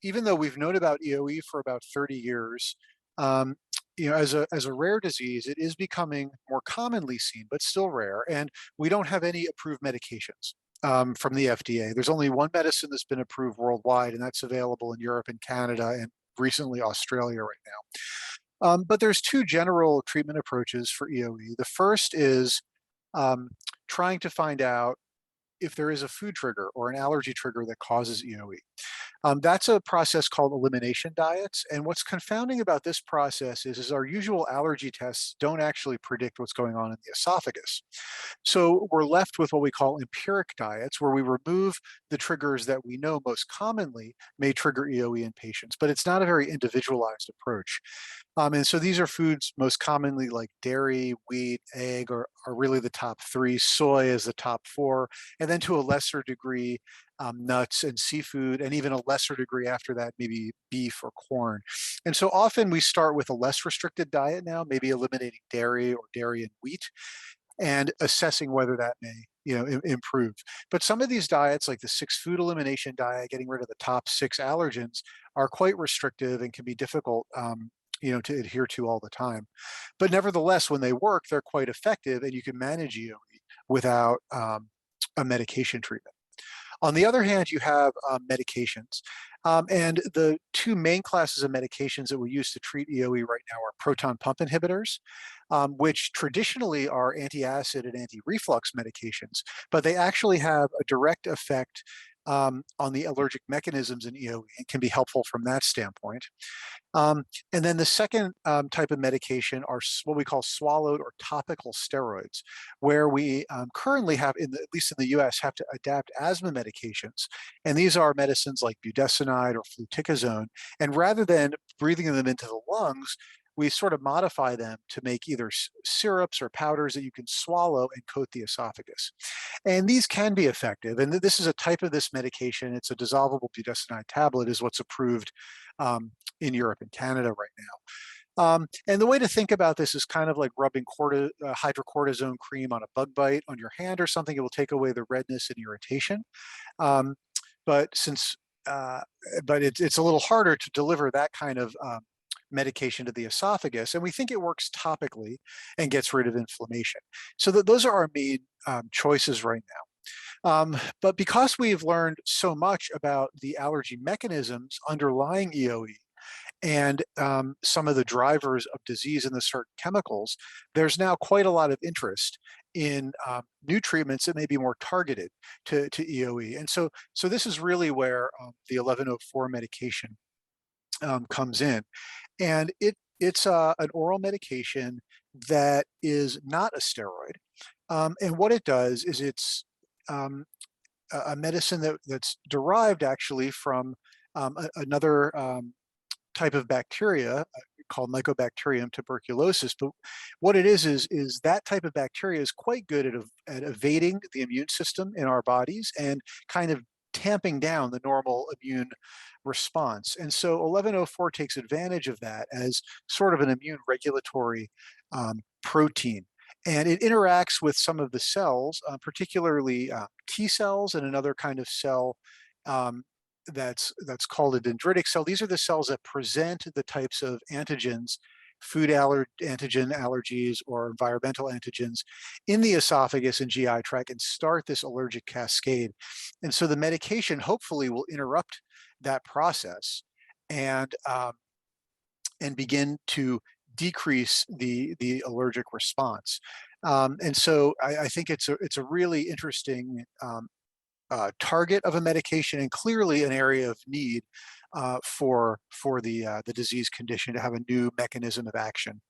even though we've known about EOE for about 30 years, um, as a rare disease, it is becoming more commonly seen, but still rare. And we don't have any approved medications from the FDA. There's only one medicine that's been approved worldwide, and that's available in Europe and Canada and recently Australia right now. But there's two general treatment approaches for EOE. The first is um, trying to find out if there is a food trigger or an allergy trigger that causes EOE. That's a process called elimination diets. And what's confounding about this process is our usual allergy tests don't actually predict what's going on in the esophagus. So we're left with what we call empiric diets, where we remove the triggers that we know most commonly may trigger EOE in patients, but it's not a very individualized approach. And so these are foods most commonly like dairy, wheat, egg are really the top three. Soy is the top four. And then to a lesser degree, nuts and seafood, and even a lesser degree after that, maybe beef or corn. And so often we start with a less restricted diet now, maybe eliminating dairy or dairy and wheat, and assessing whether that may improve. But some of these diets, like the 6 food elimination diet, getting rid of the top 6 allergens, are quite restrictive and can be difficult to adhere to all the time. But nevertheless, when they work, they're quite effective, and you can manage EOE without a medication treatment. On the other hand, you have medications. And the two main classes of medications that we use to treat EOE right now are proton pump inhibitors, which traditionally are anti-acid and anti-reflux medications, but they actually have a direct effect on the allergic mechanisms in EOE and can be helpful from that standpoint. And then the second type of medication are what we call swallowed or topical steroids, where we currently have, at least in the US, have to adapt asthma medications. And these are medicines like budesonide or fluticasone. And rather than breathing them into the lungs, we sort of modify them to make either syrups or powders that you can swallow and coat the esophagus. And these can be effective. And this is a type of this medication. It's a dissolvable budesonide tablet is what's approved in Europe and Canada right now. And the way to think about this is kind of like rubbing hydrocortisone cream on a bug bite on your hand or something. It will take away the redness and irritation. Um, but since but it's a little harder to deliver that kind of medication to the esophagus, and we think it works topically and gets rid of inflammation. So those are our main choices right now. But because we've learned so much about the allergy mechanisms underlying EOE and some of the drivers of disease in the certain chemicals, there's now quite a lot of interest in new treatments that may be more targeted to EOE. And so this is really where the 1104 medication comes in. And it's an oral medication that is not a steroid. And what it does is it's a medicine that's derived actually from another type of bacteria called Mycobacterium tuberculosis. But what it is that type of bacteria is quite good at evading the immune system in our bodies and kind of tamping down the normal immune response. And so 1104 takes advantage of that as sort of an immune regulatory protein. And it interacts with some of the cells, particularly T cells and another kind of cell that's called a dendritic cell. These are the cells that present the types of antigens, antigen allergies or environmental antigens in the esophagus and GI tract and start this allergic cascade. And so the medication hopefully will interrupt that process and begin to decrease the allergic response. And so I think it's a really interesting target of a medication, and clearly an area of need for the disease condition to have a new mechanism of action.